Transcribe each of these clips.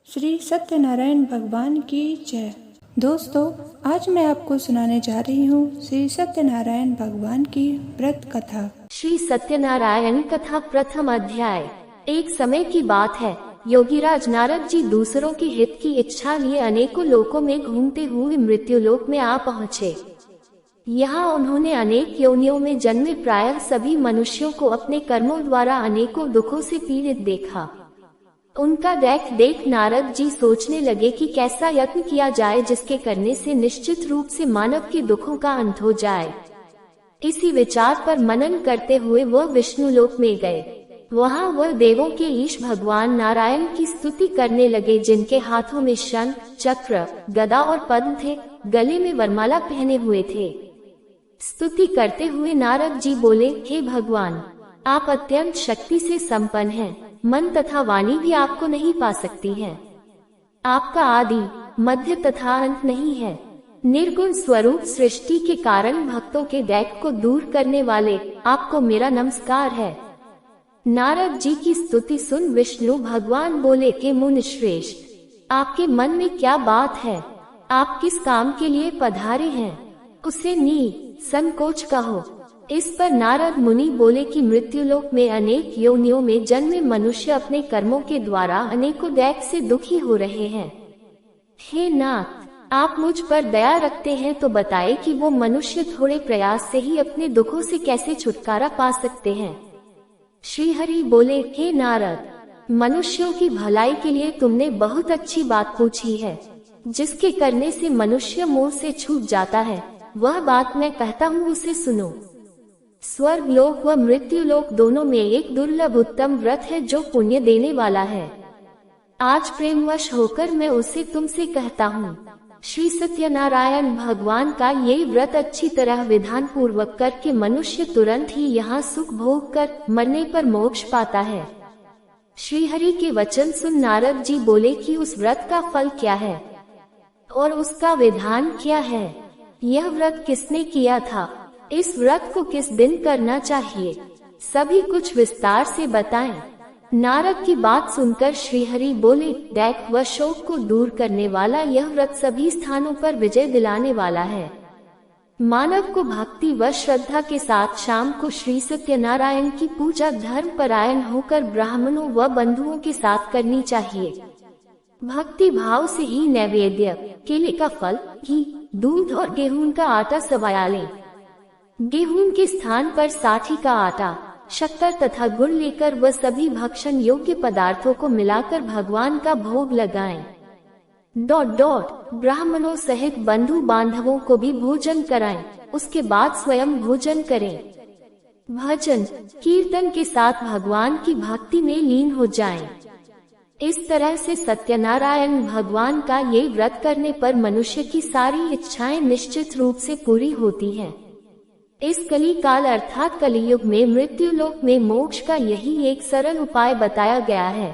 श्री सत्यनारायण भगवान की जय। दोस्तों, आज मैं आपको सुनाने जा रही हूँ श्री सत्यनारायण भगवान की व्रत कथा। श्री सत्यनारायण कथा प्रथम अध्याय। एक समय की बात है, योगीराज नारद जी दूसरों के हित की इच्छा लिए अनेकों लोकों में घूमते हुए मृत्युलोक में आ पहुँचे। यहाँ उन्होंने अनेक योनियों में जन्मे प्रायः सभी मनुष्यों को अपने कर्मों द्वारा अनेकों दुखों से पीड़ित देखा। उनका देख नारद जी सोचने लगे कि कैसा यत्न किया जाए जिसके करने से निश्चित रूप से मानव के दुखों का अंत हो जाए। इसी विचार पर मनन करते हुए वह विष्णुलोक में गए। वहाँ वह देवों के ईश भगवान नारायण की स्तुति करने लगे, जिनके हाथों में शंख, चक्र, गदा और पद्म थे, गले में वरमाला पहने हुए थे। स्तुति करते हुए नारद जी बोले, हे भगवान, आप अत्यंत शक्ति से संपन्न हैं। मन तथा वाणी भी आपको नहीं पा सकती है। आपका आदि, मध्य तथा अंत नहीं है। निर्गुण स्वरूप सृष्टि के कारण भक्तों के दैख को दूर करने वाले आपको मेरा नमस्कार है। नारद जी की स्तुति सुन विष्णु भगवान बोले, हे मुनि श्रेष्ठ, आपके मन में क्या बात है? आप किस काम के लिए पधारे हैं? उसे संकोच कहो। इस पर नारद मुनि बोले कि मृत्युलोक में अनेक योनियों में जन्मे मनुष्य अपने कर्मों के द्वारा अनेकों दैख से दुखी हो रहे हैं। हे नाथ, आप मुझ पर दया रखते हैं तो बताए कि वो मनुष्य थोड़े प्रयास से ही अपने दुखों से कैसे छुटकारा पा सकते हैं। श्री हरि बोले, हे नारद, मनुष्यों की भलाई के लिए तुमने बहुत अच्छी बात पूछी है। जिसके करने से मनुष्य मोह से छूट जाता है, वह बात मैं कहता हूँ, उसे सुनो। स्वर्ग लोक व मृत्यु लोक दोनों में एक दुर्लभ उत्तम व्रत है जो पुण्य देने वाला है। आज प्रेमवश होकर मैं उसे तुमसे कहता हूँ। श्री सत्यनारायण भगवान का ये व्रत अच्छी तरह विधान पूर्वक करके मनुष्य तुरंत ही यहाँ सुख भोग कर मरने पर मोक्ष पाता है। श्री हरि के वचन सुन नारद जी बोले कि उस व्रत का फल क्या है और उसका विधान क्या है? यह व्रत किसने किया था? इस व्रत को किस दिन करना चाहिए? सभी कुछ विस्तार से बताएं। नारद की बात सुनकर श्रीहरि बोले, दैख व शोक को दूर करने वाला यह व्रत सभी स्थानों पर विजय दिलाने वाला है। मानव को भक्ति व श्रद्धा के साथ शाम को श्री सत्यनारायण की पूजा धर्म परायण होकर ब्राह्मणों व बंधुओं के साथ करनी चाहिए। भक्ति भाव से ही नैवेद्य, केले का फल, घी, दूध और गेहूं का आटा सवाया लें। गेहूं के स्थान पर साठी का आटा, शक्कर तथा गुड़ लेकर वह सभी भक्षण योग्य पदार्थों को मिलाकर भगवान का भोग लगाएं। ब्राह्मणों सहित बंधु बांधवों को भी भोजन कराएं, उसके बाद स्वयं भोजन करें। भजन कीर्तन के साथ भगवान की भक्ति में लीन हो जाएं। इस तरह से सत्यनारायण भगवान का ये व्रत करने पर मनुष्य की सारी इच्छाएं निश्चित रूप से पूरी होती हैं। इस कली काल अर्थात कलियुग में मृत्युलोक में मोक्ष का यही एक सरल उपाय बताया गया है।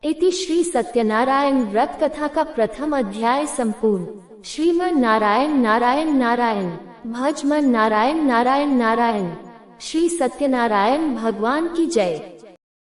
इति श्री सत्यनारायण व्रत कथा का प्रथम अध्याय संपूर्ण। श्रीमन नारायण नारायण नारायण, भज मन नारायण नारायण नारायण। श्री सत्यनारायण भगवान की जय।